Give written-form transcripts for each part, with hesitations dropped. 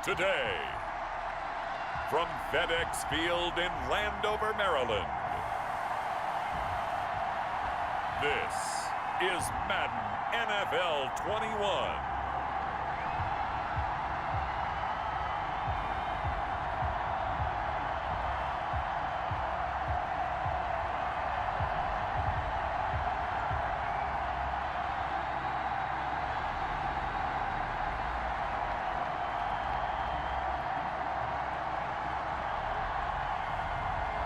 today. From FedEx Field in Landover, Maryland, this is Madden NFL 21.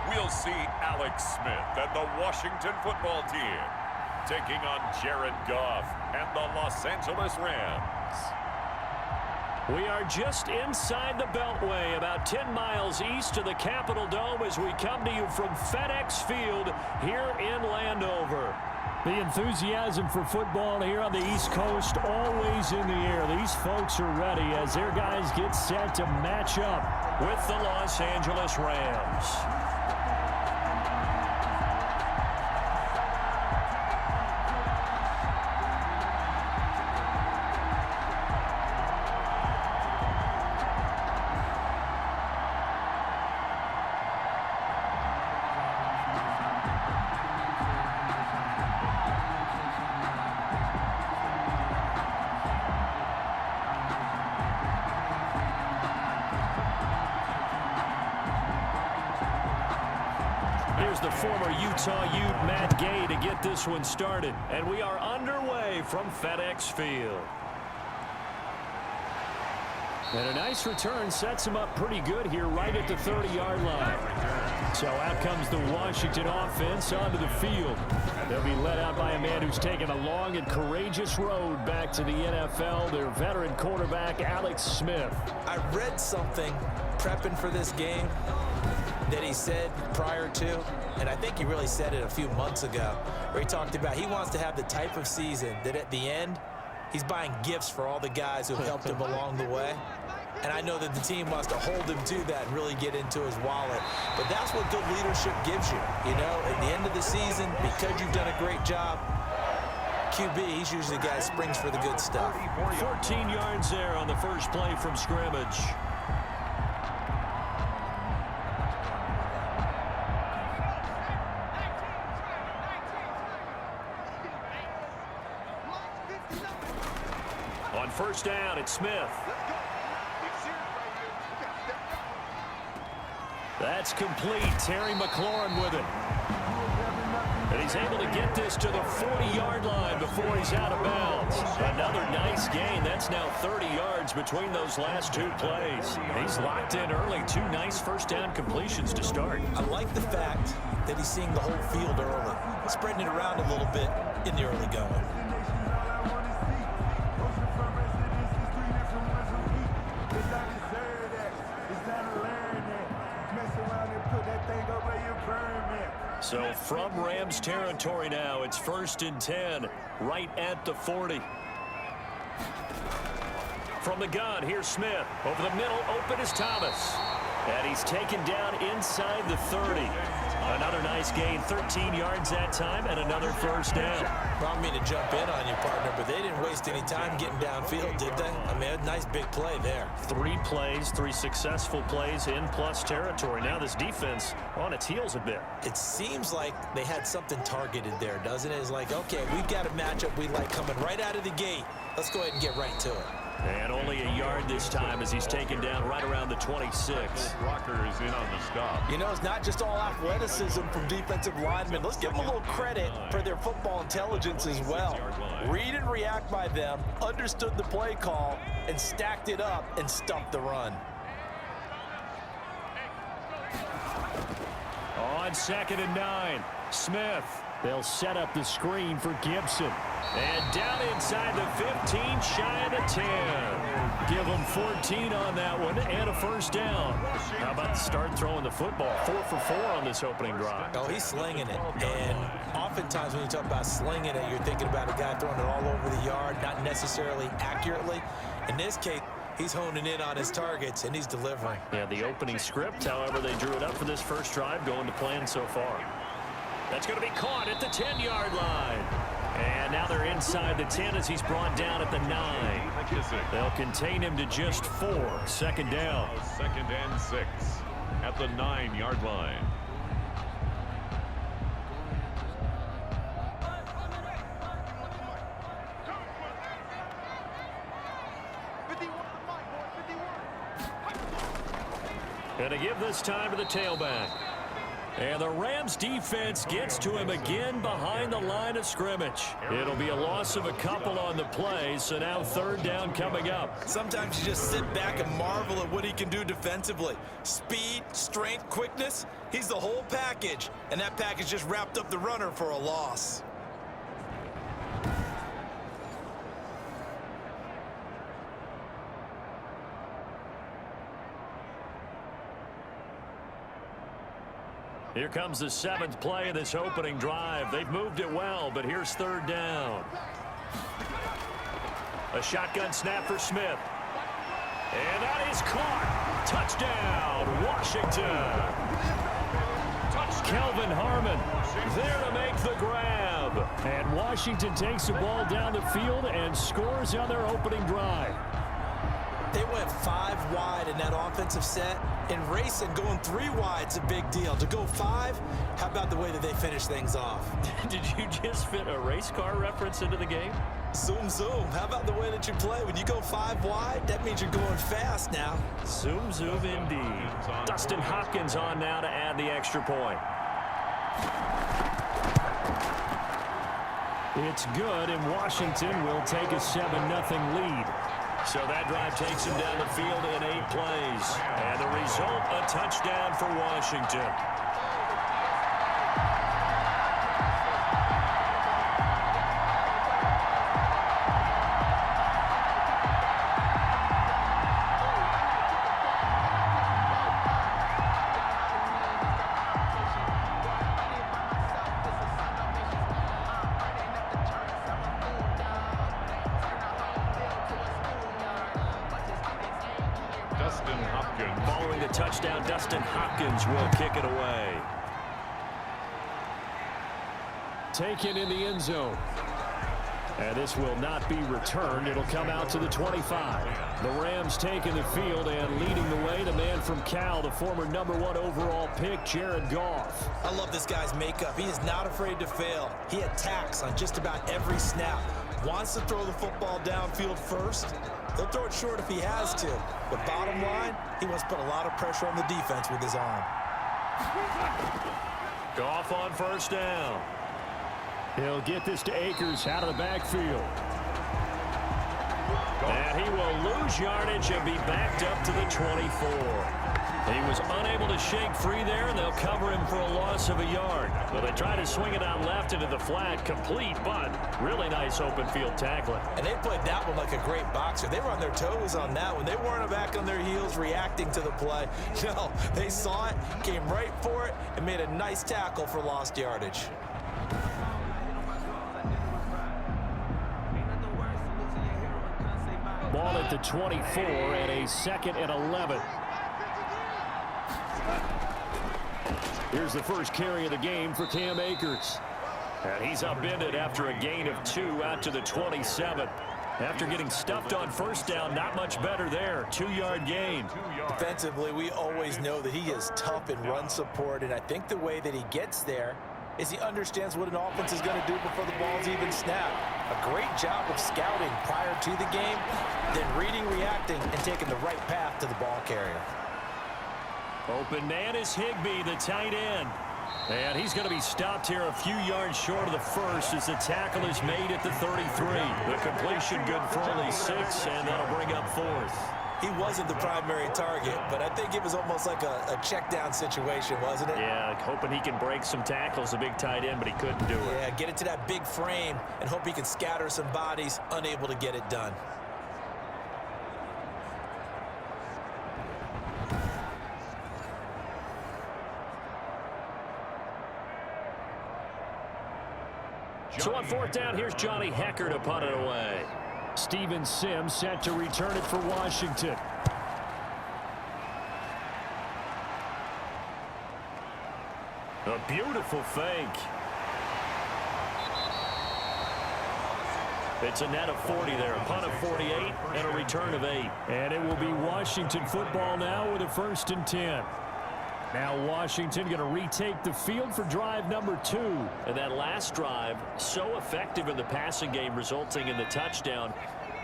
We'll see Alex Smith and the Washington football team taking on Jared Goff and the Los Angeles Rams. We are just inside the Beltway, about 10 miles east of the Capitol Dome as we come to you from FedEx Field here in Landover. The enthusiasm for football here on the East Coast always in the air. These folks are ready as their guys get set to match up with the Los Angeles Rams. Here's the former Utah Ute, Matt Gay, to get this one started. And we are underway from FedEx Field. And a nice return sets him up pretty good here right at the 30-yard line. So out comes the Washington offense onto the field. They'll be led out by a man who's taken a long and courageous road back to the NFL, their veteran quarterback, Alex Smith. I read something prepping for this game that he said prior to, and I think he really said it a few months ago, where he talked about he wants to have the type of season that at the end, he's buying gifts for all the guys who helped him along the way. And I know that the team wants to hold him to that and really get into his wallet. But that's what good leadership gives you. You know, at the end of the season, because you've done a great job, QB, he's usually the guy who springs for the good stuff. 14 yards there on the first play from scrimmage. On first down, it's Smith. That's complete. Terry McLaurin with it. And he's able to get this to the 40-yard line before he's out of bounds. Another nice gain. That's now 30 yards between those last two plays. He's locked in early. Two nice first down completions to start. I like the fact that he's seeing the whole field early, spreading it around a little bit in the early going. So from Rams territory now, it's 1st and 10, right at the 40. From the gun, here's Smith. Over the middle, open is Thomas. And he's taken down inside the 30. Another nice gain, 13 yards that time, and another first down. I don't mean to jump in on you, partner, but they didn't waste any time getting downfield, did they? I mean, a nice big play there. 3 plays, 3 successful plays in plus territory. Now this defense on its heels a bit. It seems like they had something targeted there, doesn't it? It's like, okay, we've got a matchup we like coming right out of the gate. Let's go ahead and get right to it. And only a yard this time as he's taken down right around the 26. Rocker is in on the stop. You know, it's not just all athleticism from defensive linemen. Let's give them a little credit for their football intelligence as well. Read and react by them, understood the play call, and stacked it up and stuffed the run. On 2nd and 9, Smith. They'll set up the screen for Gibson. And down inside the 15, shy of the 10. Give them 14 on that one and a first down. How about the start throwing the football? 4 for 4 on this opening drive. Oh, he's slinging it. And oftentimes when you talk about slinging it, you're thinking about a guy throwing it all over the yard, not necessarily accurately. In this case, he's honing in on his targets, and he's delivering. Yeah, the opening script, however, they drew it up for this first drive, going to plan so far. That's going to be caught at the 10-yard line. And now they're inside the 10 as he's brought down at the 9. They'll contain him to just 4. Second down. 2nd and 6 at the 9-yard line. And to give this time to the tailback. And the Rams defense gets to him again behind the line of scrimmage. It'll be a loss of a couple on the play, so now 3rd down coming up. Sometimes you just sit back and marvel at what he can do defensively. Speed, strength, quickness, he's the whole package. And that package just wrapped up the runner for a loss. Here comes the 7th play of this opening drive. They've moved it well, but here's 3rd down. A shotgun snap for Smith. And that is caught. Touchdown, Washington. Kelvin Harmon there to make the grab. And Washington takes the ball down the field and scores on their opening drive. They went 5 wide in that offensive set. In racing, going 3 wide's a big deal. To go 5, how about the way that they finish things off? Did you just fit a race car reference into the game? Zoom, zoom. How about the way that you play? When you go 5 wide, that means you're going fast now. Zoom, zoom indeed. Dustin Hopkins on now to add the extra point. It's good, and Washington will take a 7-0 lead. So that drive takes him down the field in 8 plays. And the result, a touchdown for Washington. Following the touchdown, Dustin Hopkins will kick it away. Taken in the end zone. And this will not be returned. It'll come out to the 25. The Rams taking the field and leading the way. The man from Cal, the former #1 overall pick, Jared Goff. I love this guy's makeup. He is not afraid to fail. He attacks on just about every snap. Wants to throw the football downfield first. He'll throw it short if he has to. But bottom line, he wants to put a lot of pressure on the defense with his arm. Goff on 1st down. He'll get this to Akers out of the backfield. And he will lose yardage and be backed up to the 24. He was unable to shake free there, and they'll cover him for a loss of a yard. Well, they try to swing it out left into the flat, complete, but really nice open field tackling. And they played that one like a great boxer. They were on their toes on that one. They weren't back on their heels reacting to the play. No, they saw it, came right for it, and made a nice tackle for lost yardage. Ball at the 24 and a 2nd and 11. Here's the first carry of the game for Cam Akers. And he's upended after a gain of 2 out to the 27. After getting stuffed on 1st down, not much better there. 2-yard gain. Defensively, we always know that he is tough in run support, and I think the way that he gets there is he understands what an offense is going to do before the ball's even snapped. A great job of scouting prior to the game, then reading, reacting, and taking the right path to the ball carrier. Open man is Higbee, the tight end. And he's going to be stopped here a few yards short of the first as the tackle is made at the 33. The completion good for only 6, and that'll bring up 4th. He wasn't the primary target, but I think it was almost like a check down situation, wasn't it? Yeah, hoping he can break some tackles, a big tight end, but he couldn't do it. Yeah, get it to that big frame and hope he can scatter some bodies, unable to get it done. So on 4th down, here's Johnny Hecker to punt it away. Steven Sims set to return it for Washington. A beautiful fake. It's a net of 40 there, a punt of 48 and a return of 8. And it will be Washington football now with a 1st and 10. Now Washington going to retake the field for drive number 2. And that last drive, so effective in the passing game, resulting in the touchdown.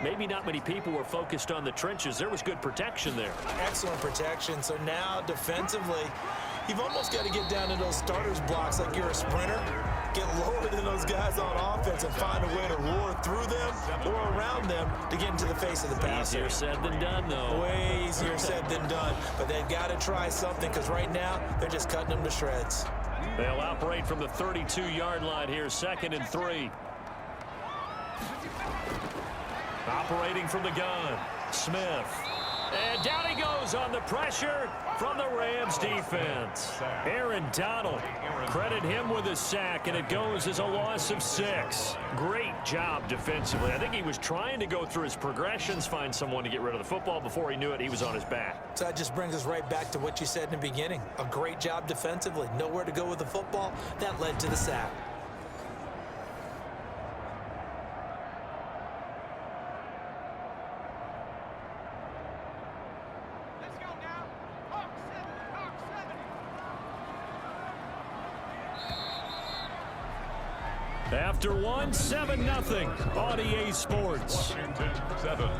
Maybe not many people were focused on the trenches. There was good protection there. Excellent protection. So now defensively, you've almost got to get down to those starters blocks like you're a sprinter. Get lower than those guys on offense and find a way to roar through them or around them to get into the face of the passer. Easier said than done, though. Way easier said than done. But they've got to try something because right now they're just cutting them to shreds. They'll operate from the 32-yard line here, 2nd and 3. Operating from the gun, Smith. And down he goes on the pressure from the Rams defense. Aaron Donald, credit him with a sack, and it goes as a loss of 6. Great job defensively. I think he was trying to go through his progressions, find someone to get rid of the football. Before he knew it, he was on his back. So that just brings us right back to what you said in the beginning. A great job defensively. Nowhere to go with the football. That led to the sack. After 1, 7-0 on EA Sports. Washington 7,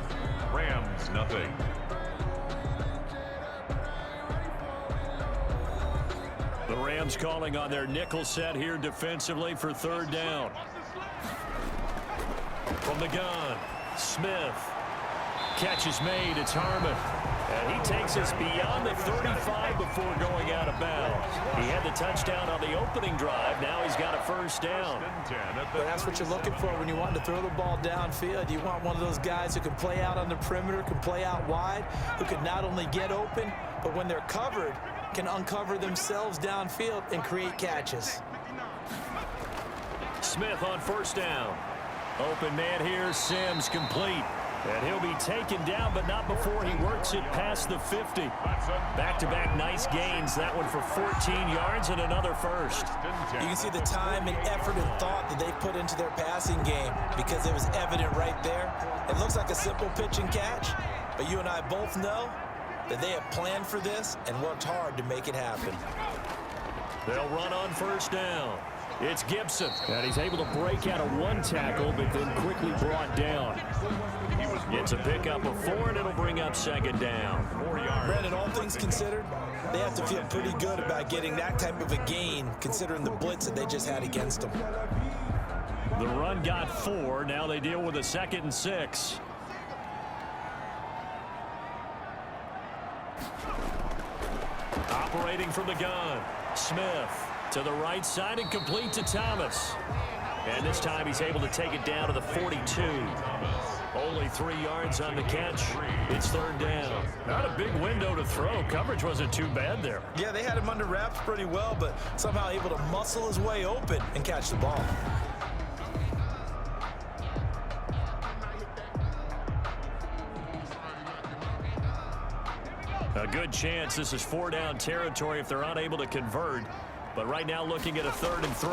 Rams nothing. The Rams calling on their nickel set here defensively for 3rd down. From the gun, Smith. Catch is made. It's Harmon. And he takes us beyond the 35 before going out of bounds. He had the touchdown on the opening drive. Now he's got a 1st down. But that's what you're looking for when you want to throw the ball downfield. You want one of those guys who can play out on the perimeter, can play out wide, who can not only get open, but when they're covered, can uncover themselves downfield and create catches. Smith on 1st down. Open man here, Sims complete. And he'll be taken down, but not before he works it past the 50. Back-to-back nice gains. That one for 14 yards and another 1st. You can see the time and effort and thought that they put into their passing game because it was evident right there. It looks like a simple pitch and catch, but you and I both know that they have planned for this and worked hard to make it happen. They'll run on 1st down. It's Gibson. And he's able to break out of 1 tackle, but then quickly brought down. It's a pickup of 4, and it'll bring up 2nd down. Brandon, all things considered, they have to feel pretty good about getting that type of a gain, considering the blitz that they just had against them. The run got 4. Now they deal with a 2nd and 6. Operating from the gun, Smith. To the right side and complete to Thomas. And this time he's able to take it down to the 42. Only 3 yards on the catch. It's 3rd down. Not a big window to throw. Coverage wasn't too bad there. Yeah, they had him under wraps pretty well, but somehow able to muscle his way open and catch the ball. A good chance this is 4-down territory if they're unable to convert. But right now looking at a 3rd and 3.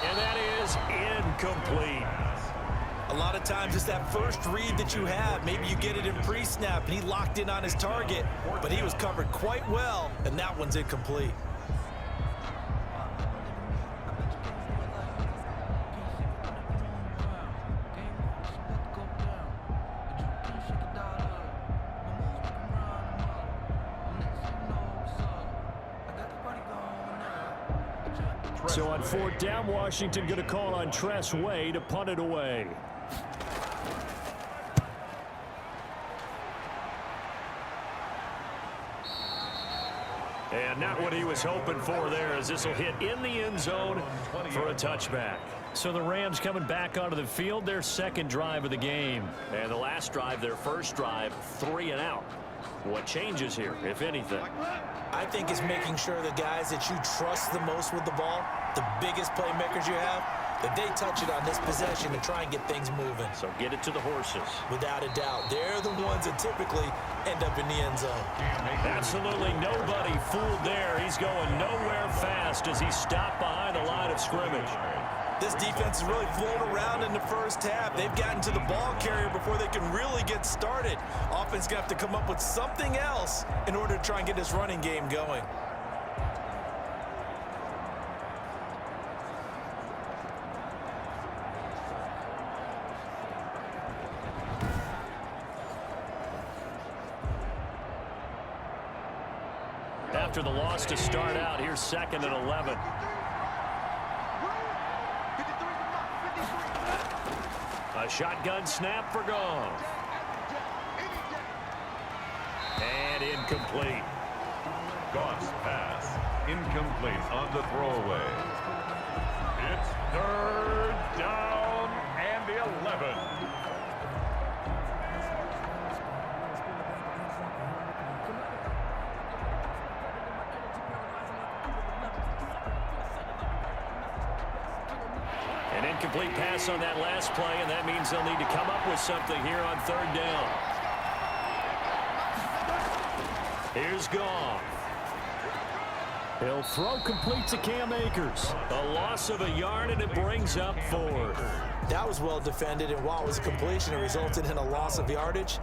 And that is incomplete. A lot of times it's that first read that you have. Maybe you get it in pre-snap and he locked in on his target, but he was covered quite well, and that one's incomplete. So on 4th down, Washington going to call on Tress Way to punt it away. And not what he was hoping for there, as this will hit in the end zone for a touchback. So the Rams coming back onto the field, their 2nd drive of the game. And the last drive, their 1st drive, 3 and out. What changes here, if anything? I think it's making sure the guys that you trust the most with the ball, the biggest playmakers you have, that they touch it on this possession and try and get things moving. So get it to the horses. Without a doubt. They're the ones that typically end up in the end zone. Absolutely nobody fooled there. He's going nowhere fast as he stopped behind the line of scrimmage. This defense is really flown around in the first half. They've gotten to the ball carrier before they can really get started. Offense going to have to come up with something else in order to try and get this running game going. After the loss to start out, here's 2nd and 11. A shotgun snap for Goff. And incomplete. Goff's pass incomplete on the throwaway. It's 3rd down and 11. An incomplete pass on that last play, and that means they'll need to come up with something here on 3rd down. Here's Goff. He'll throw complete to Cam Akers. A loss of a yard, and it brings up 4th. That was well defended, and while it was a completion, it resulted in a loss of yardage.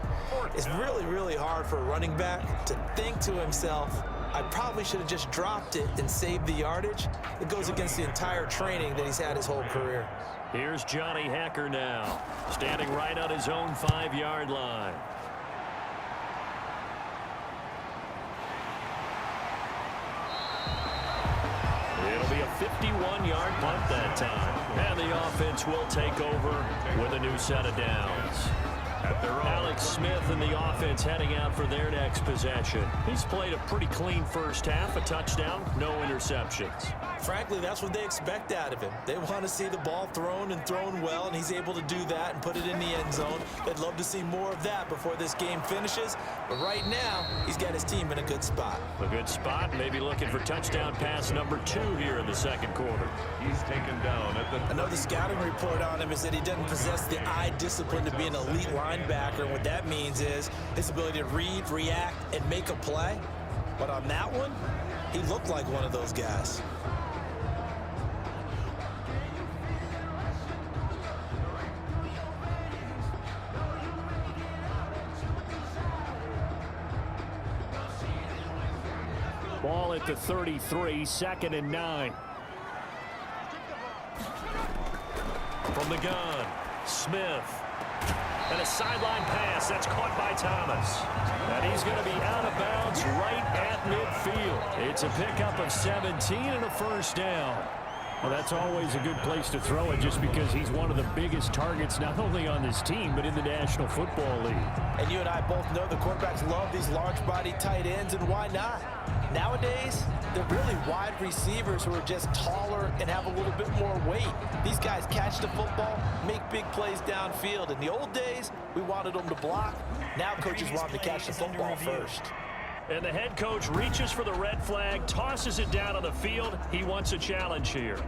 It's really, really hard for a running back to think to himself, I probably should have just dropped it and saved the yardage. It goes against the entire training that he's had his whole career. Here's Johnny Hacker now, standing right on his own 5-yard line. It'll be a 51-yard punt that time. And the offense will take over with a new set of downs. Alex Smith and the offense heading out for their next possession. He's played a pretty clean first half, a touchdown, no interceptions. Frankly, that's what they expect out of him. They want to see the ball thrown and thrown well, and he's able to do that and put it in the end zone. They'd love to see more of that before this game finishes. But right now, he's got his team in a good spot. A good spot, maybe looking for touchdown pass number 2 here in the 2nd quarter. He's taken down at the... I know the scouting report on him is that he doesn't possess the eye discipline to be an elite linebacker. And what that means is his ability to read, react, and make a play. But on that one, he looked like one of those guys. Ball at the 33, 2nd and 9. From the gun, Smith. And a sideline pass that's caught by Thomas. And he's going to be out of bounds right at midfield. It's a pickup of 17 and a 1st down. Well, that's always a good place to throw it just because he's one of the biggest targets not only on this team but in the National Football League. And you and I both know the quarterbacks love these large-body tight ends, and why not? Nowadays, they're really wide receivers who are just taller and have a little bit more weight. These guys catch the football, make big plays downfield. In the old days, we wanted them to block. Now coaches want them to catch the football first. And the head coach reaches for the red flag, tosses it down on the field. He wants a challenge here.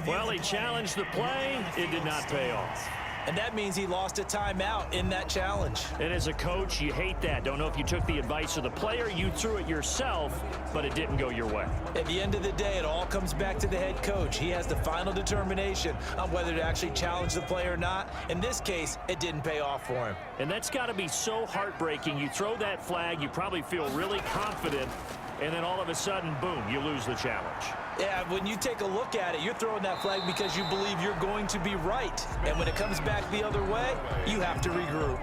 Well, he challenged the play. It did not pay off. And that means he lost a timeout in that challenge. And as a coach, you hate that. Don't know if you took the advice of the player, you threw it yourself, but it didn't go your way. At the end of the day, it all comes back to the head coach. He has the final determination on whether to actually challenge the play or not. In this case, it didn't pay off for him. And that's got to be so heartbreaking. You throw that flag, you probably feel really confident, and then all of a sudden, boom, you lose the challenge. Yeah, when you take a look at it, you're throwing that flag because you believe you're going to be right. And when it comes back the other way, you have to regroup.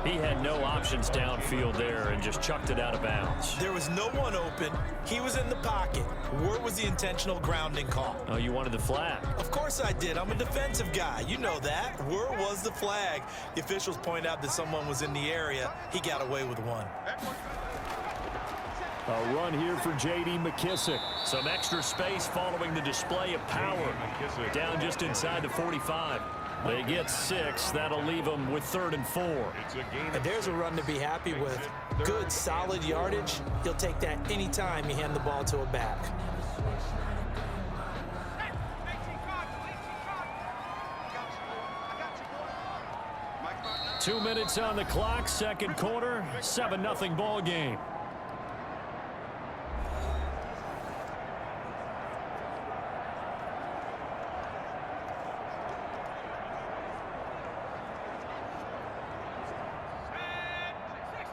He had no options downfield there and just chucked it out of bounds. There was no one open. He was in the pocket. Where was the intentional grounding call? Oh, you wanted the flag. Of course I did. I'm a defensive guy. You know that. Where was the flag? The officials pointed out that someone was in the area. He got away with one. A run here for J.D. McKissick. Some extra space following the display of power. Down just inside the 45. They get 6. That'll leave them with 3rd and 4. And there's a run to be happy with. Good, solid yardage. He'll take that anytime you hand the ball to a back. Two minutes on the clock, second quarter, 7-0 ball game.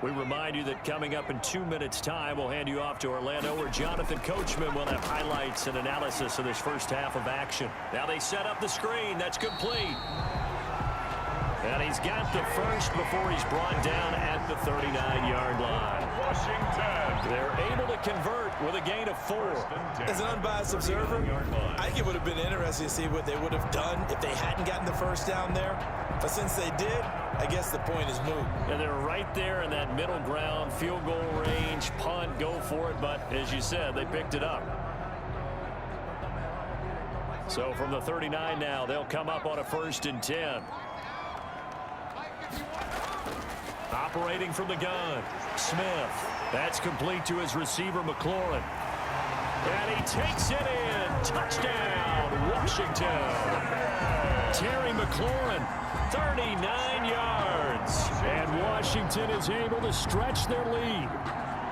We remind you that coming up in 2 minutes' time, we'll hand you off to Orlando, where Jonathan Coachman will have highlights and analysis of this first half of action. Now they set up the screen. That's complete. And he's got the first before he's brought down at the 39-yard line. Washington. They're able to convert with a gain of 4. As an unbiased observer, I think it would have been interesting to see what they would have done if they hadn't gotten the first down there. But since they did, I guess the point is moot. And they're right there in that middle ground, field goal range, punt, go for it. But as you said, they picked it up. So from the 39 now, they'll come up on a 1st and 10. Operating from the gun, Smith. That's complete to his receiver, McLaurin. And he takes it in. Touchdown, Washington. Terry McLaurin, 39 yards. And Washington is able to stretch their lead.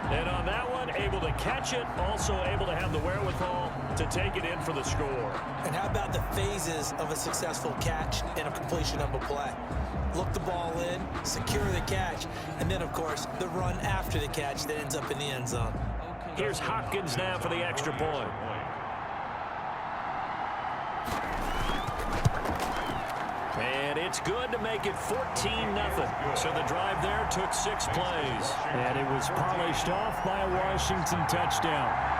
And on that one, able to catch it, also able to have the wherewithal to take it in for the score. And how about the phases of a successful catch and a completion of a play? Look the ball in, secure the catch, and then, of course, the run after the catch that ends up in the end zone. Here's Hopkins now for the extra point. And it's good to make it 14-0. So the drive there took 6 plays. And it was polished off by a Washington touchdown.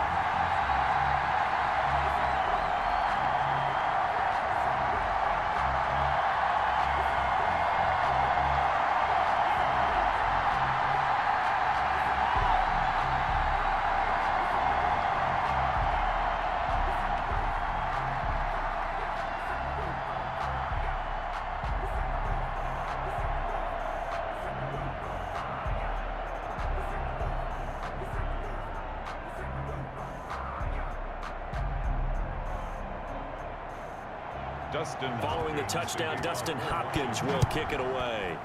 Following the touchdown, Dustin Hopkins will kick it away.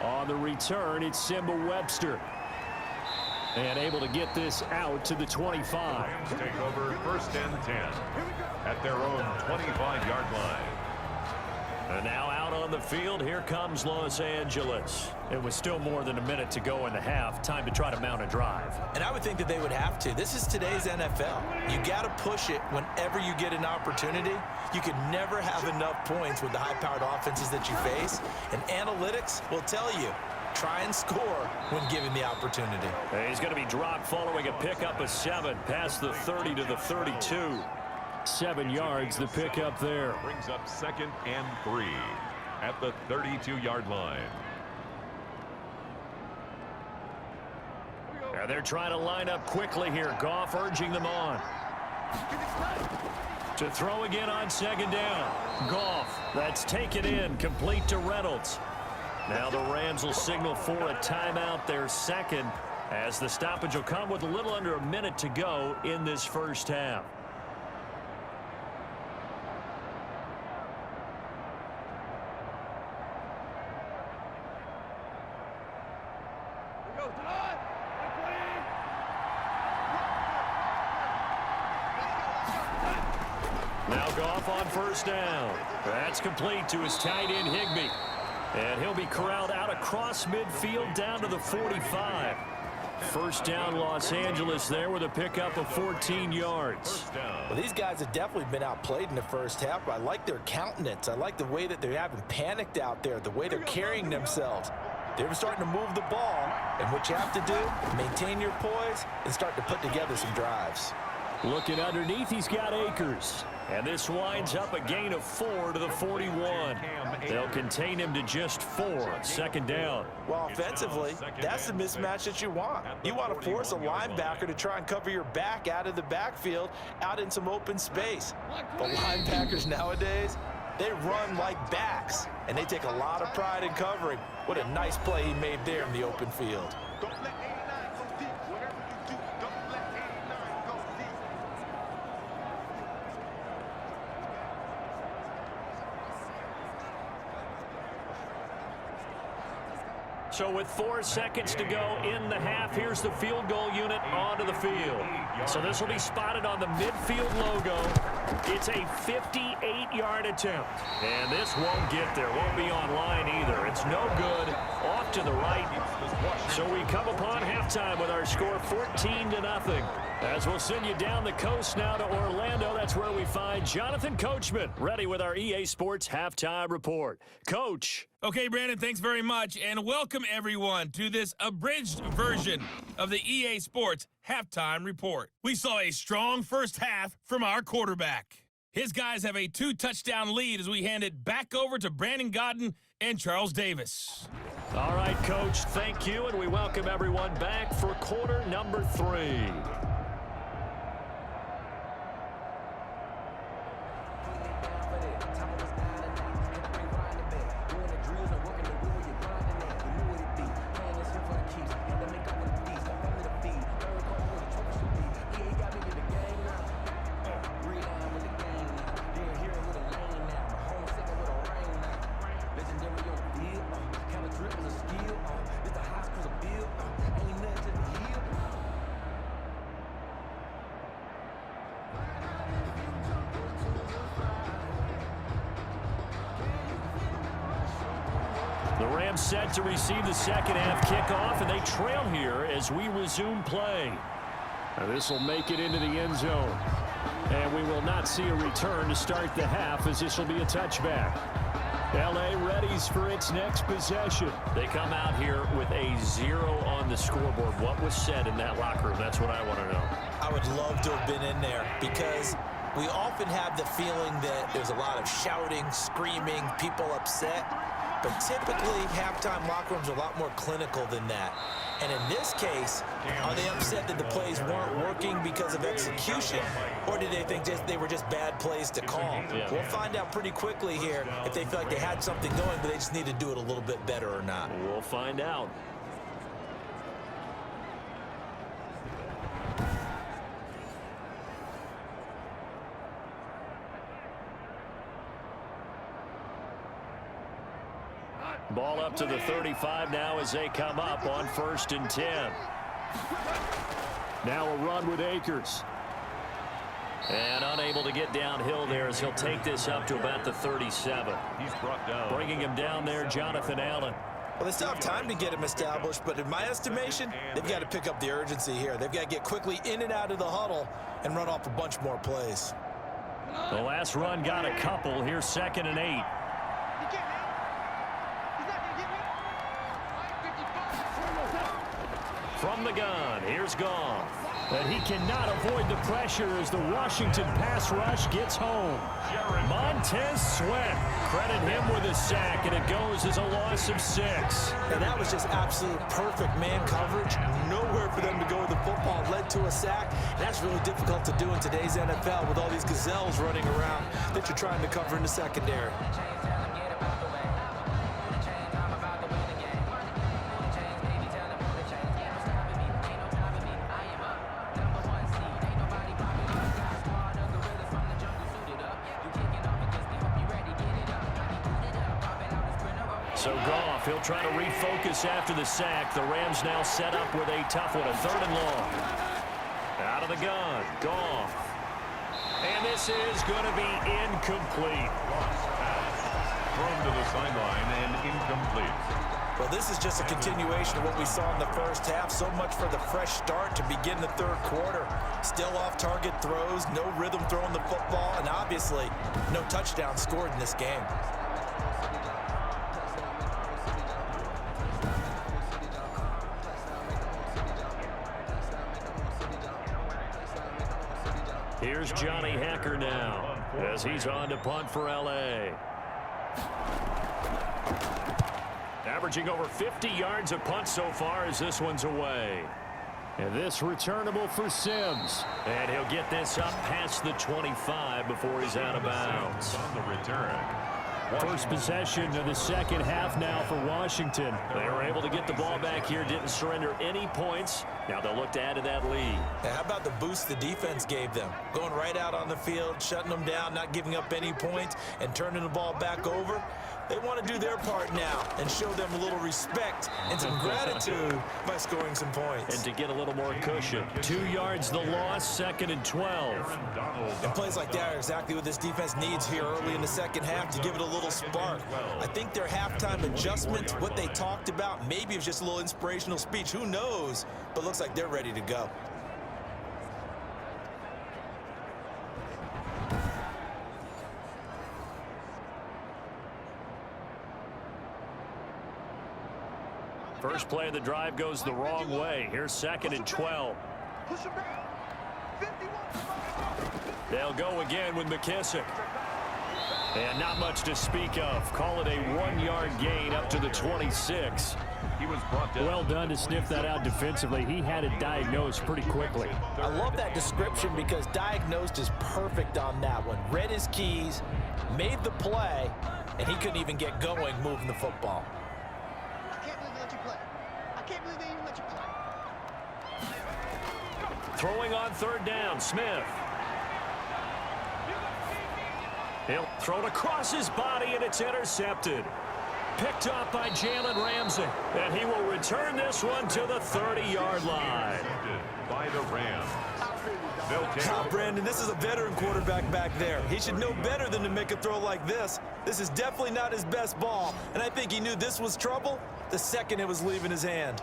On the return, it's Simba Webster. And able to get this out to the 25. Take over 1st and 10 at their own 25-yard line. And now out on the field, here comes Los Angeles. It was still more than a minute to go in the half. Time to try to mount a drive. And I would think that they would have to. This is today's NFL. You got to push it whenever you get an opportunity. You can never have enough points with the high-powered offenses that you face. And analytics will tell you, try and score when given the opportunity. He's going to be dropped following a pickup of 7 past the 30 to the 32. 7 yards, the pickup there. Brings up 2nd and 3 at the 32-yard line. And they're trying to line up quickly here. Goff urging them on. To throw again on 2nd down. Goff, that's taken in, complete to Reynolds. Now the Rams will signal for a timeout, their 2nd, as the stoppage will come with a little under a minute to go in this first half. Now Goff on 1st down. That's complete to his tight end, Higbee. And he'll be corralled out across midfield down to the 45. 1st down, Los Angeles there with a pickup of 14 yards. Well, these guys have definitely been outplayed in the first half. I like their countenance. I like the way that they haven't panicked out there, the way they're carrying themselves. They're starting to move the ball, and what you have to do, maintain your poise and start to put together some drives. Looking underneath, he's got Akers. And this winds up a gain of 4 to the 41. They'll contain him to just 4. Second down. Well, offensively, that's the mismatch that you want. You want to force a linebacker to try and cover your back out of the backfield, out in some open space. But linebackers nowadays, they run like backs, and they take a lot of pride in covering. What a nice play he made there in the open field. So with 4 seconds to go in the half, here's the field goal unit onto the field. So this will be spotted on the midfield logo. It's a 58-yard attempt. And this won't get there. Won't be on line either. It's no good. Off to the right. So we come upon halftime with our score 14-0. As we'll send you down the coast now to Orlando, that's where we find Jonathan Coachman, ready with our EA Sports Halftime Report. Coach. Okay, Brandon, thanks very much, and welcome everyone to this abridged version of the EA Sports Halftime Report. We saw a strong first half from our quarterback. His guys have a 2-touchdown lead as we hand it back over to Brandon Godden and Charles Davis. All right, Coach, thank you, and we welcome everyone back for quarter number 3. The Rams set to receive the second half kickoff, and they trail here as we resume play. This will make it into the end zone. And we will not see a return to start the half, as this will be a touchback. L.A. readies for its next possession. They come out here with a 0 on the scoreboard. What was said in that locker room? That's what I want to know. I would love to have been in there because we often have the feeling that there's a lot of shouting, screaming, people upset. But typically, halftime locker rooms are a lot more clinical than that. And in this case, are they upset that the plays weren't working because of execution? Or did they think they were just bad plays to call? We'll find out pretty quickly here if they feel like they had something going, but they just need to do it a little bit better or not. We'll find out. Ball up to the 35 now as they come up on 1st and 10. Now a run with Akers. And unable to get downhill there as he'll take this up to about the 37. He's brought down. Bringing him down there, Jonathan Allen. Well, they still have time to get him established, but in my estimation, they've got to pick up the urgency here. They've got to get quickly in and out of the huddle and run off a bunch more plays. The last run got a couple. Here's 2nd and 8. From the gun, here's Goff. But he cannot avoid the pressure as the Washington pass rush gets home. Montez Sweat, credit him with a sack, and it goes as a loss of 6. And that was just absolute perfect man coverage. Nowhere for them to go with the football. Led to a sack. And that's really difficult to do in today's NFL with all these gazelles running around that you're trying to cover in the secondary. So Goff, he'll try to refocus after the sack. The Rams now set up with a tough one, a 3rd and long. Out of the gun, Goff. And this is going to be incomplete. Thrown to the sideline and incomplete. Well, this is just a continuation of what we saw in the first half. So much for the fresh start to begin the 3rd quarter. Still off-target throws, no rhythm throwing the football, and obviously no touchdown scored in this game. Here's Johnny Hacker now. as he's on to punt for L.A. Averaging over 50 yards a punt so far as this one's away. And this returnable for Sims. And he'll get this up past the 25 before he's out of bounds. On the return. First possession of the second half now for Washington. They were able to get the ball back here, didn't surrender any points. Now they'll look to add to that lead. Now, how about the boost the defense gave them? Going right out on the field, shutting them down, not giving up any points, and turning the ball back over. They want to do their part now and show them a little respect and some gratitude by scoring some points. And to get a little more cushion. 2 yards the loss, 2nd and 12. And plays like that are exactly what this defense needs here early in the second half to give it a little spark. I think their halftime adjustment, what they talked about, maybe it was just a little inspirational speech. Who knows? But looks like they're ready to go. First play of the drive goes the wrong way. Here's 2nd and 12. They'll go again with McKissick. And not much to speak of. Call it a 1-yard gain up to the 26. He was brought down. Well done to sniff that out defensively. He had it diagnosed pretty quickly. I love that description because diagnosed is perfect on that one. Read his keys, made the play, and he couldn't even get going moving the football. I can't believe they let you play. I can't believe they even let you play. Throwing on 3rd down, Smith. He'll throw it across his body, and it's intercepted. Picked up by Jalen Ramsey. And he will return this one to the 30-yard line. By the Rams. Brandon, this is a veteran quarterback back there. He should know better than to make a throw like this. This is definitely not his best ball, and I think he knew this was trouble the second it was leaving his hand.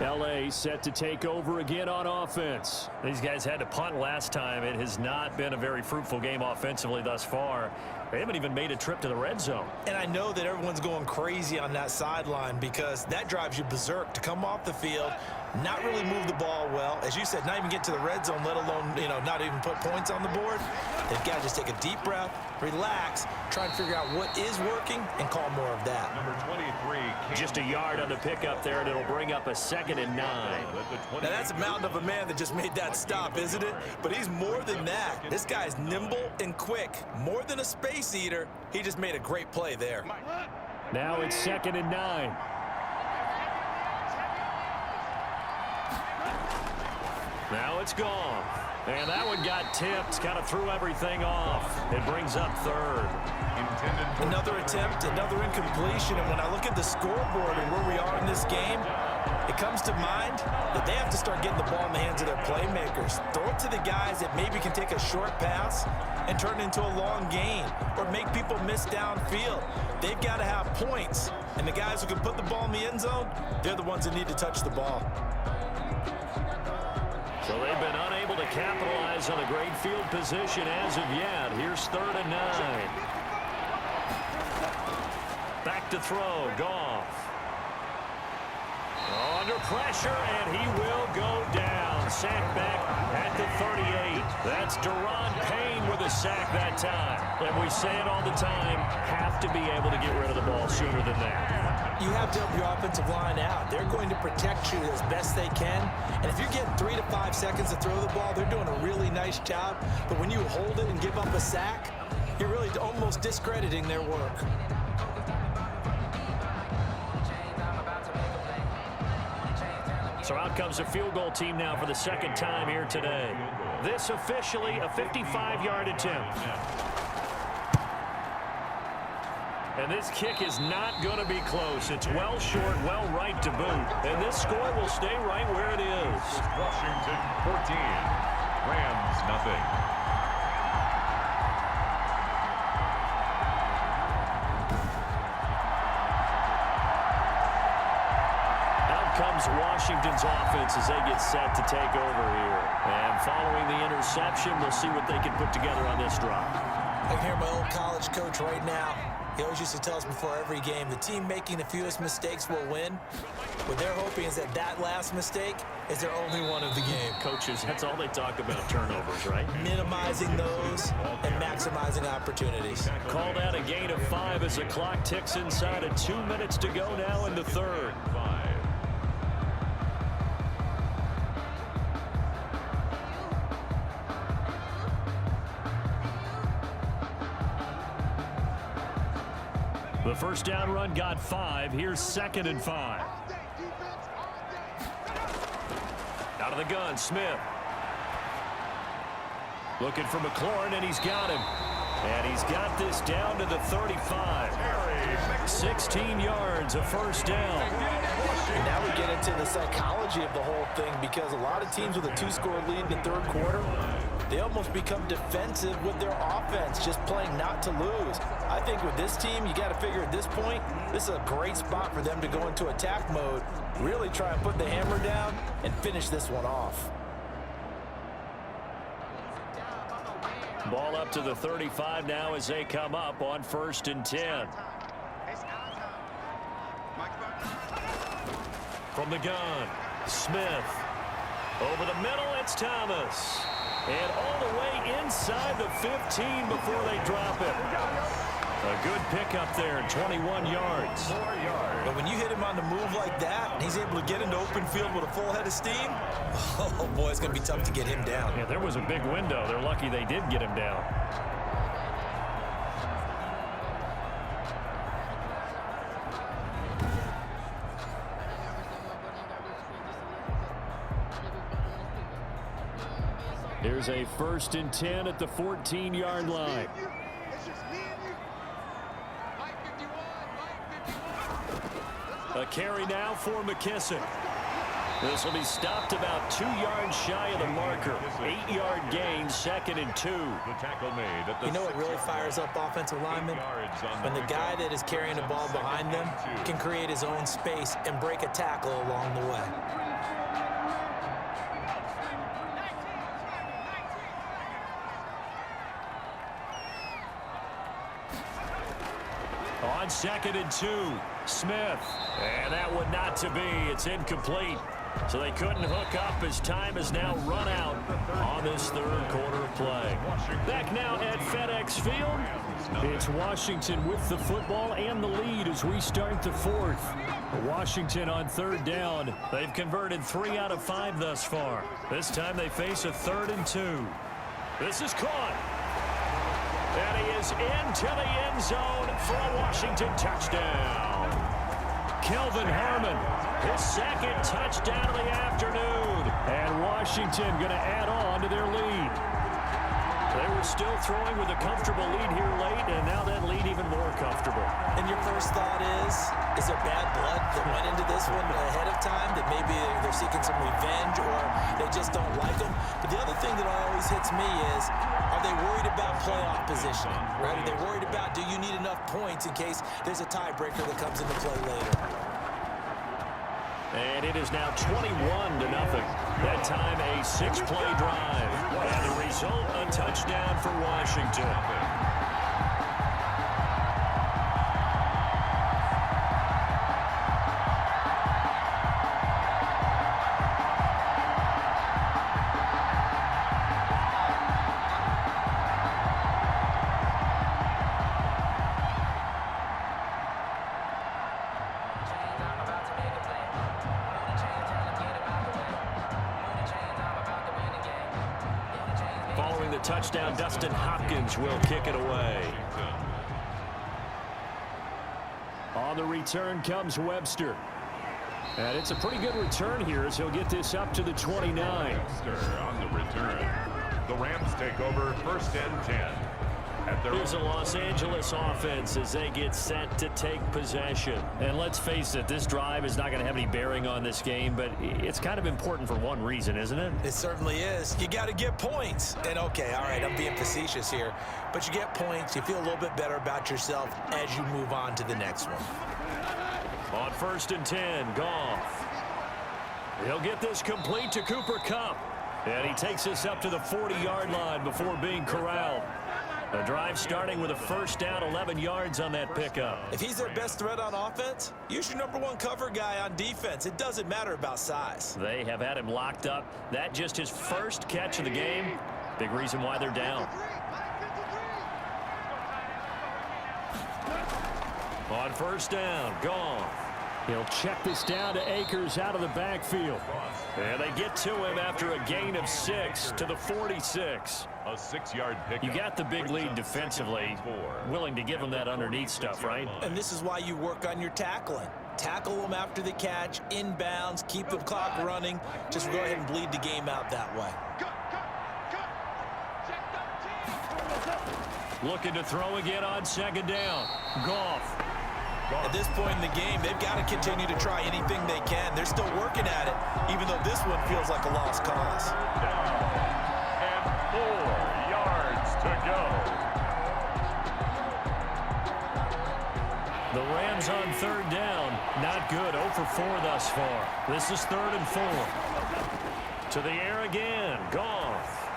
L.A. set to take over again on offense. These guys had to punt last time. It has not been a very fruitful game offensively thus far. They haven't even made a trip to the red zone. And I know that everyone's going crazy on that sideline because that drives you berserk to come off the field, not really move the ball well. As you said, not even get to the red zone, let alone, not even put points on the board. They've got to just take a deep breath, relax, try and figure out what is working, and call more of that. Number 23. Just a yard on the pickup there, and it'll bring up a 2nd and 9. Now, that's a mountain of a man that just made that stop, isn't it? But he's more than that. This guy's nimble and quick. More than a space eater. He just made a great play there. Now it's 2nd and 9. Now it's gone. And that one got tipped, kind of threw everything off. It brings up 3rd. Another attempt, another incompletion. And when I look at the scoreboard and where we are in this game, it comes to mind that they have to start getting the ball in the hands of their playmakers. Throw it to the guys that maybe can take a short pass and turn it into a long gain or make people miss downfield. They've got to have points. And the guys who can put the ball in the end zone, they're the ones that need to touch the ball. So they've been unable to capitalize on a great field position as of yet. Here's 3rd and 9. Back to throw, Goff. Under pressure, and he will go down. Sack back at the 38. That's Deron Payne with a sack that time. And we say it all the time, have to be able to get rid of the ball sooner than that. You have to help your offensive line out. They're going to protect you as best they can. And if you're getting 3 to 5 seconds to throw the ball, they're doing a really nice job. But when you hold it and give up a sack, you're really almost discrediting their work. So out comes a field goal team now for the 2nd time here today. This officially a 55-yard attempt. And this kick is not going to be close. It's well short, well right to boot. And this score will stay right where it is. Washington 14. Rams nothing. Comes Washington's offense as they get set to take over here. And following the interception, we'll see what they can put together on this drive. I can hear my old college coach right now. He always used to tell us before every game, the team making the fewest mistakes will win. What they're hoping is that that last mistake is their only one of the game. Coaches, that's all they talk about, turnovers, right? Minimizing those and maximizing opportunities. Called out a gain of 5 as the clock ticks inside of 2 minutes to go now in the third. The first down run got 5. Here's 2nd and 5. Out of the gun, Smith. Looking for McLaurin, and he's got him. And he's got this down to the 35. 16 yards, a first down. And now we get into the psychology of the whole thing, because a lot of teams with a 2-score lead in the third quarter, they almost become defensive with their offense, just playing not to lose. I think with this team, you got to figure at this point, this is a great spot for them to go into attack mode, really try and put the hammer down and finish this one off. Ball up to the 35 now as they come up on 1st and 10. From the gun, Smith. Over the middle, it's Thomas. And all the way inside the 15 before they drop it. A good pickup there, 21 yards. But when you hit him on the move like that, and he's able to get into open field with a full head of steam, oh boy, it's going to be tough to get him down. Yeah, there was a big window. They're lucky they did get him down. Here's a 1st and 10 at the 14-yard line. A carry now for McKissick. This will be stopped about 2 yards shy of the marker. 8-yard gain, 2nd and 2. You know what really fires up offensive linemen? When the guy that is carrying the ball behind them can create his own space and break a tackle along the way. On 2nd and 2, Smith. And that one not to be. It's incomplete. So they couldn't hook up as time has now run out on this third quarter of play. Back now at FedEx Field. It's Washington with the football and the lead as we start the fourth. Washington on 3rd down. They've converted 3 out of 5 thus far. This time they face a 3rd and 2. This is caught. And he is into the end zone for a Washington touchdown. Kelvin Harmon, His 2nd touchdown of the afternoon. and Washington going to add on to their lead. They were still throwing with a comfortable lead here late, and now that lead even more comfortable. And your first thought is there bad blood that went into this one ahead of time, that maybe they're seeking some revenge or they just don't like them? But the other thing that always hits me is, are they worried about playoff positioning? Right? Are they worried about, do you need enough points in case there's a tiebreaker that comes into play later? And it is now 21-0. That time a 6-play drive. And the result, a touchdown for Washington. Following the touchdown, Dustin Hopkins will kick it away. On the return comes Webster. And it's a pretty good return here as he'll get this up to the 29. On the return. The Rams take over 1st and 10. Here's a Los Angeles offense as they get set to take possession. And let's face it, this drive is not going to have any bearing on this game, but it's kind of important for one reason, isn't it? It certainly is. You got to get points. And okay, all right, I'm being facetious here, but you get points, you feel a little bit better about yourself as you move on to the next one. On 1st and 10, Goff. He'll get this complete to Cooper Kupp. And he takes us up to the 40-yard line before being corralled. A drive starting with a first down, 11 yards on that pickup. If he's their best threat on offense, use your number 1 cover guy on defense. It doesn't matter about size. They have had him locked up. That just his first catch of the game. Big reason why they're down. On first down, Goff. He'll check this down to Akers out of the backfield. And they get to him after a gain of 6 to the 46. A 6-yard pickup. You got the big lead defensively. Willing to give him that underneath stuff, right? And this is why you work on your tackling. Tackle them after the catch, inbounds, keep the clock running. Just go ahead and bleed the game out that way. Looking to throw again on second down. Goff. At this point in the game, they've got to continue to try anything they can. They're still working at it, even though this one feels like a lost cause. And 4 yards to go. The Rams on third down. Not good. 0 for 4 thus far. This is 3rd and 4. To the air again. Goff.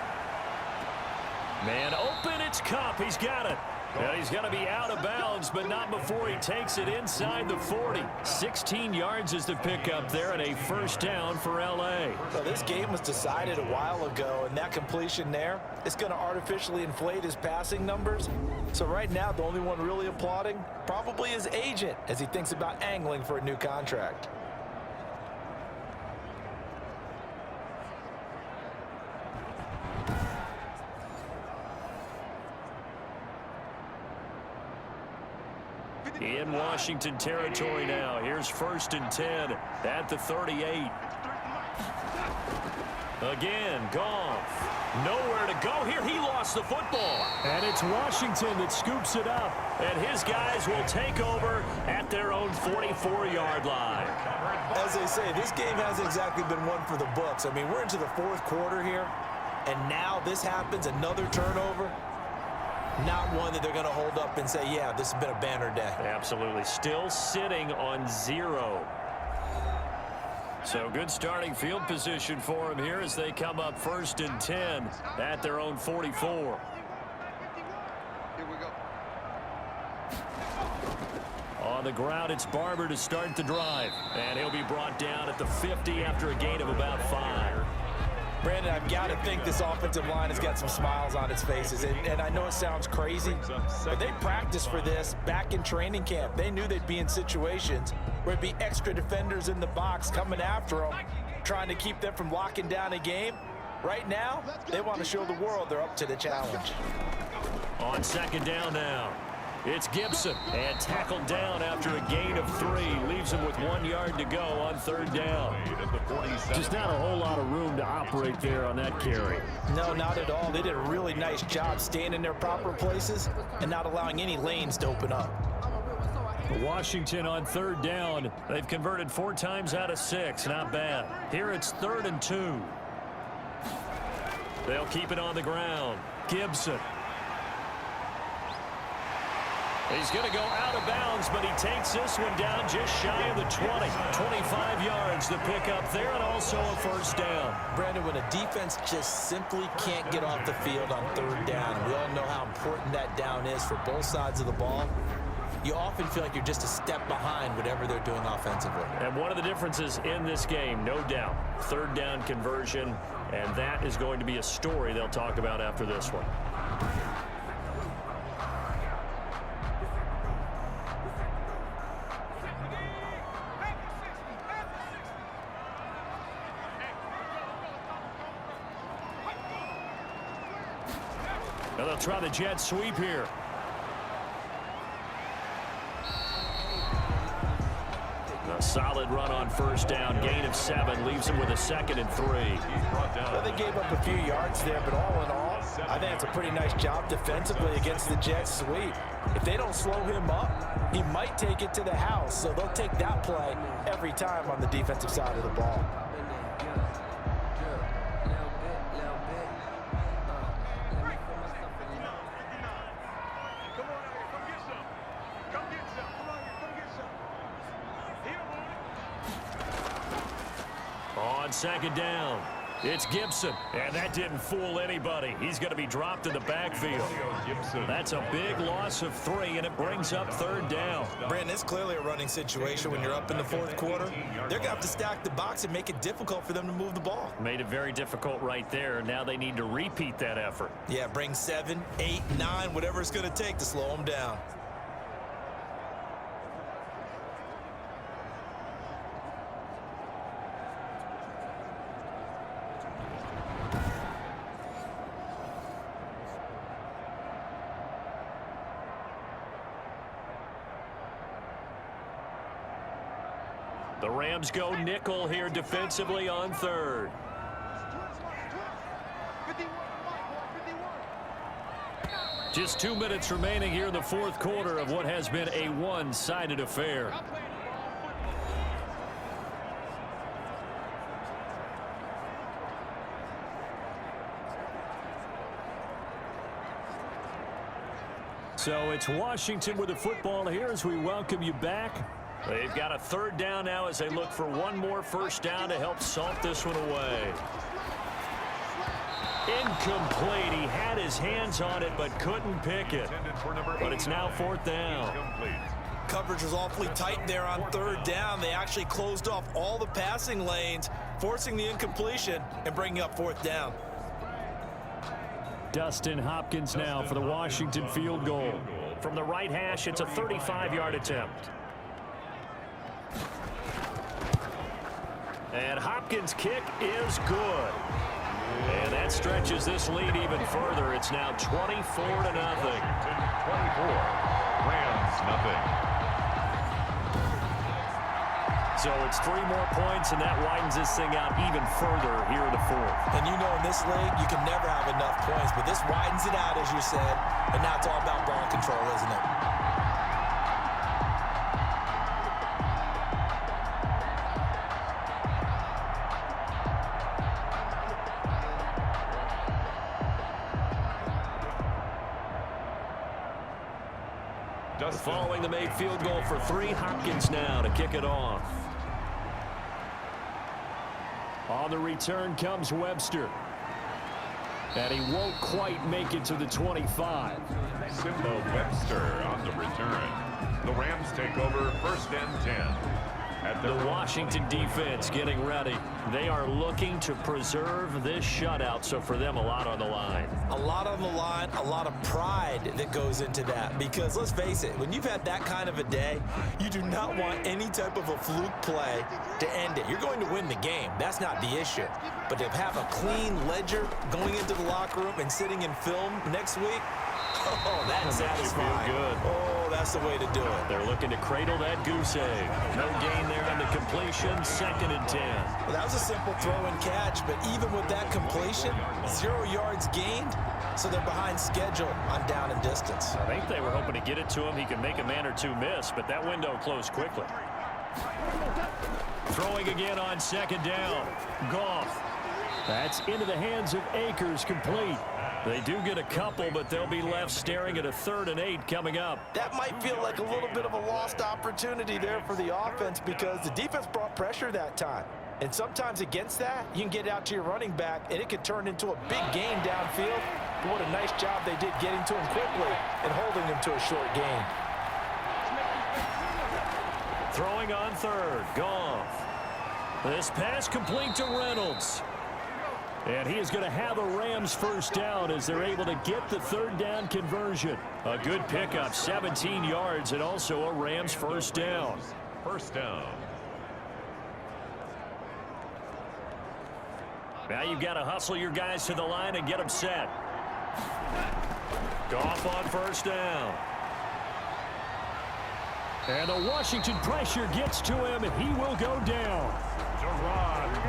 Man open. It's Kupp. He's got it. And he's going to be out of bounds, but not before he takes it inside the 40. 16 yards is the pickup there, and a first down for L.A. Well, this game was decided a while ago, and that completion there is going to artificially inflate his passing numbers. So right now, the only one really applauding probably his agent as he thinks about angling for a new contract. In Washington territory now. Here's 1st and 10 at the 38. Again, Goff. Nowhere to go here. He lost the football. And it's Washington that scoops it up. And his guys will take over at their own 44-yard line. As they say, this game hasn't exactly been one for the books. I mean, we're into the 4th quarter here, and now this happens, another turnover. Not one that they're going to hold up and say, yeah, this has been a banner day. Absolutely. Still sitting on 0. So good starting field position for him here as they come up 1st and 10 at their own 44. Here we go. On the ground, it's Barber to start the drive. And he'll be brought down at the 50 after a gain of about 5. Brandon, I've got to think this offensive line has got some smiles on its faces. And I know it sounds crazy, but they practiced for this back in training camp. They knew they'd be in situations where it'd be extra defenders in the box coming after them, trying to keep them from locking down a game. Right now, they want to show the world they're up to the challenge. On second down now, it's Gibson. And tackled down after a gain of 3. Leaves him with 1 yard to go on third down. Just not a whole lot of room to operate there on that carry. No, not at all. They did a really nice job staying in their proper places and not allowing any lanes to open up. Washington on third down. They've converted 4 times out of 6. Not bad. Here it's 3rd and 2. They'll keep it on the ground. Gibson. He's going to go out of bounds, but he takes this one down just shy of the 20. 25 yards to pick up there, and also a first down. Brandon, when a defense just simply can't get off the field on third down, and we all know how important that down is for both sides of the ball, you often feel like you're just a step behind whatever they're doing offensively. And one of the differences in this game, no doubt, third down conversion, and that is going to be a story they'll talk about after this one. Now they'll try the jet sweep here. A solid run on first down. Gain of 7. Leaves him with a 2nd and 3. Well, they gave up a few yards there, but all in all, I think it's a pretty nice job defensively against the jet sweep. If they don't slow him up, he might take it to the house. So they'll take that play every time on the defensive side of the ball. On second down, It's Gibson, and that didn't fool anybody. He's going to be dropped in the backfield. That's a big loss of 3, and it brings up 3rd down. Brandon, it's clearly a running situation when you're up in the 4th quarter. They're going to have to stack the box and make it difficult for them to move the ball. Made it very difficult right there. Now they need to repeat that effort. Yeah, bring 7, 8, 9, whatever it's going to take to slow them down. The Rams go nickel here defensively on 3rd. Just 2 minutes remaining here in the 4th quarter of what has been a one-sided affair. So it's Washington with the football here as we welcome you back. They've got a 3rd down now as they look for one more 1st down to help salt this one away. Incomplete. He had his hands on it but couldn't pick it. But it's now 4th down. Coverage was awfully tight there on 3rd down. They actually closed off all the passing lanes, forcing the incompletion and bringing up 4th down. Dustin Hopkins now for the Washington field goal. From the right hash, it's a 35-yard attempt. And Hopkins' kick is good. And that stretches this lead even further. It's now 24-0. 24. Rams nothing. So it's 3 more points, and that widens this thing out even further here in the 4th. And you know in this league, you can never have enough points, but this widens it out, as you said, and now it's all about ball control, isn't it? Following the made field goal for 3, Hopkins now to kick it off. On the return comes Webster. And he won't quite make it to the 25. Simba Webster on the return. The Rams take over 1st and 10. The Washington defense getting ready. They are looking to preserve this shutout, so for them, a lot on the line. A lot on the line, a lot of pride that goes into that. Because let's face it, when you've had that kind of a day, you do not want any type of a fluke play to end it. You're going to win the game. That's not the issue. But to have a clean ledger going into the locker room and sitting in film next week, oh, that's satisfying. Good. Oh, that's the way to do it. They're looking to cradle that goose egg. No gain there on the completion. 2nd and 10. Well, that was a simple throw and catch, but even with that completion, 0 yards gained, so they're behind schedule on down and distance. I think they were hoping to get it to him. He could make a man or 2 miss, but that window closed quickly. Throwing again on 2nd down. Goff. That's into the hands of Akers, complete. They do get a couple, but they'll be left staring at a 3rd and 8 coming up. That might feel like a little bit of a lost opportunity there for the offense because the defense brought pressure that time. And sometimes against that, you can get out to your running back, and it can turn into a big gain downfield. But what a nice job they did getting to him quickly and holding him to a short gain. Throwing on 3rd, Goff. This pass complete to Reynolds. And he is going to have a Rams 1st down as they're able to get the 3rd down conversion. A good pickup, 17 yards, and also a Rams 1st down. 1st down. Now you've got to hustle your guys to the line and get them set. Goff on 1st down. And the Washington pressure gets to him, and he will go down.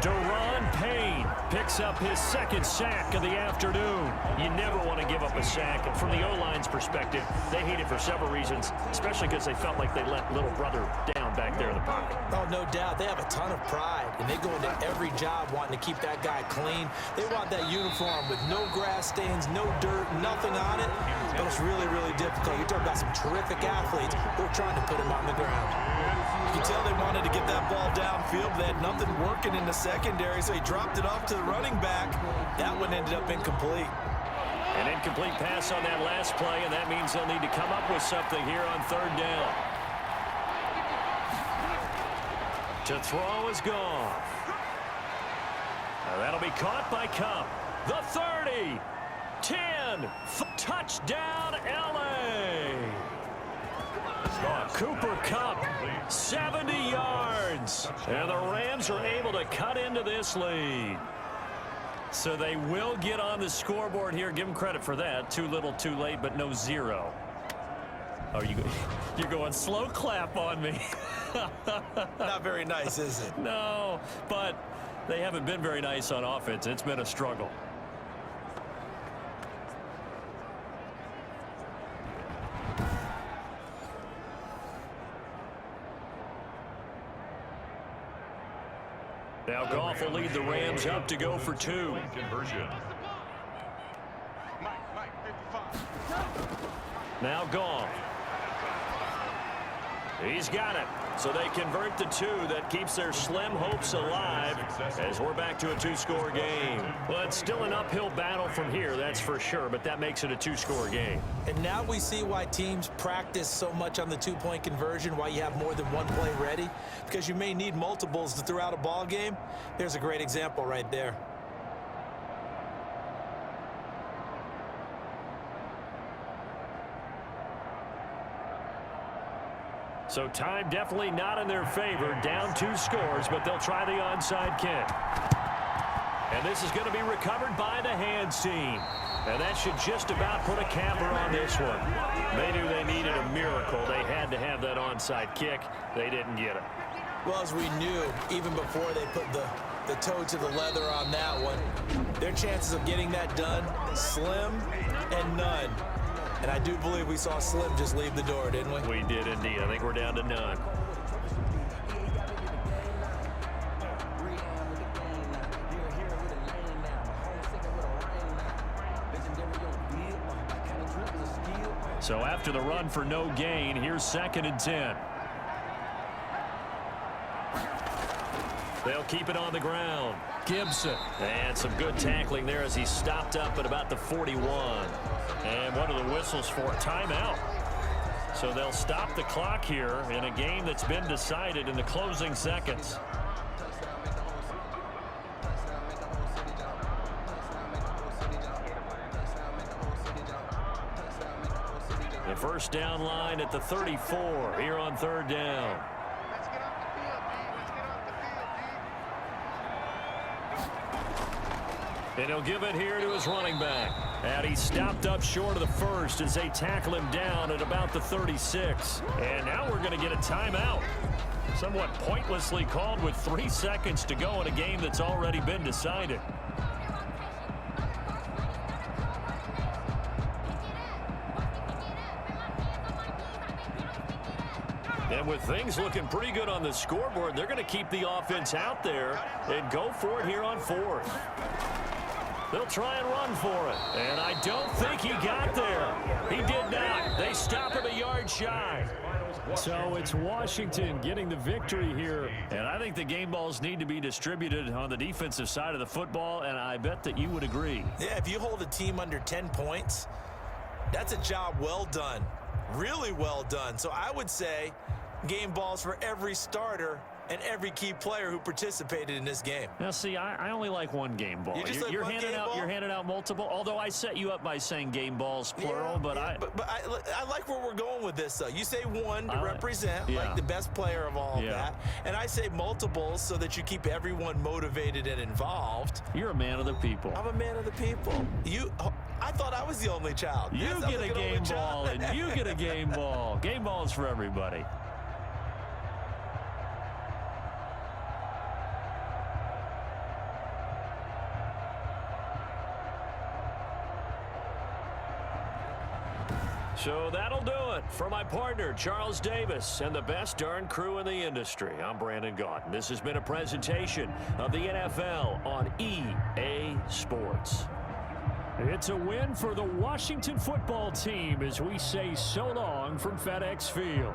Daron Payne picks up his 2nd sack of the afternoon. You never want to give up a sack. And from the O-line's perspective, they hate it for several reasons, especially because they felt like they let little brother down back there in the pocket. Oh, no doubt. They have a ton of pride, and they go into every job wanting to keep that guy clean. They want that uniform with no grass stains, no dirt, nothing on it. But it's really, really difficult. You're talking about some terrific athletes who are trying to put him on the ground. You could tell they wanted to get that ball downfield, but they had nothing working in the secondary, so he dropped it off to the running back. That one ended up incomplete. An incomplete pass on that last play, and that means they'll need to come up with something here on third down. To throw is Goff. That'll be caught by Cup. The 30, 10, touchdown LA. Cooper Kupp, 70 yards. And the Rams are able to cut into this lead. So they will get on the scoreboard here. Give them credit for that. Too little, too late, but no zero. Oh, you're going slow clap on me. Not very nice, is it? No, but they haven't been very nice on offense. It's been a struggle. Now Goff will lead the Rams up to go for 2. Now Goff. He's got it. So they convert the 2. That keeps their slim hopes alive as we're back to a 2-score game. Well, it's still an uphill battle from here, that's for sure, but that makes it a 2-score game. And now we see why teams practice so much on the 2-point conversion, why you have more than one play ready, because you may need multiples to throw out a ball game. There's a great example right there. So time definitely not in their favor. Down 2 scores, but they'll try the onside kick. And this is going to be recovered by the hands team. And that should just about put a capper on this one. They knew they needed a miracle. They had to have that onside kick. They didn't get it. Well, as we knew, even before they put the toe to the leather on that one, their chances of getting that done, slim and none. And I do believe we saw Slim just leave the door, didn't we? We did indeed. I think we're down to none. So after the run for no gain, here's 2nd and 10. They'll keep it on the ground. Gibson. And some good tackling there as he stopped up at about the 41. And what are the whistles for? Timeout. So they'll stop the clock here in a game that's been decided in the closing seconds. The first down line at the 34 here on third down. And he'll give it here to his running back. And he stopped up short of the first as they tackle him down at about the 36. And now we're going to get a timeout. Somewhat pointlessly called with 3 seconds to go in a game that's already been decided. And with things looking pretty good on the scoreboard, they're going to keep the offense out there and go for it here on 4th. They'll try and run for it. And I don't think he got there. He did not. They stop him a yard shy. So it's Washington getting the victory here. And I think the game balls need to be distributed on the defensive side of the football, and I bet that you would agree. Yeah, if you hold a team under 10 points, that's a job well done. Really well done. So I would say game balls for every starter and every key player who participated in this game. Now, see, I only like one game ball. You're handing out multiple. Although I set you up by saying game balls plural, but I like where we're going with this. Though you say one to represent like the best player of all of that, and I say multiples so that you keep everyone motivated and involved. You're a man of the people. I'm a man of the people. I thought I was the only child. You get a game ball, and you get a game ball. Game balls for everybody. So that'll do it for my partner, Charles Davis, and the best darn crew in the industry. I'm Brandon Gaunt. This has been a presentation of the NFL on EA Sports. It's a win for the Washington football team as we say so long from FedEx Field.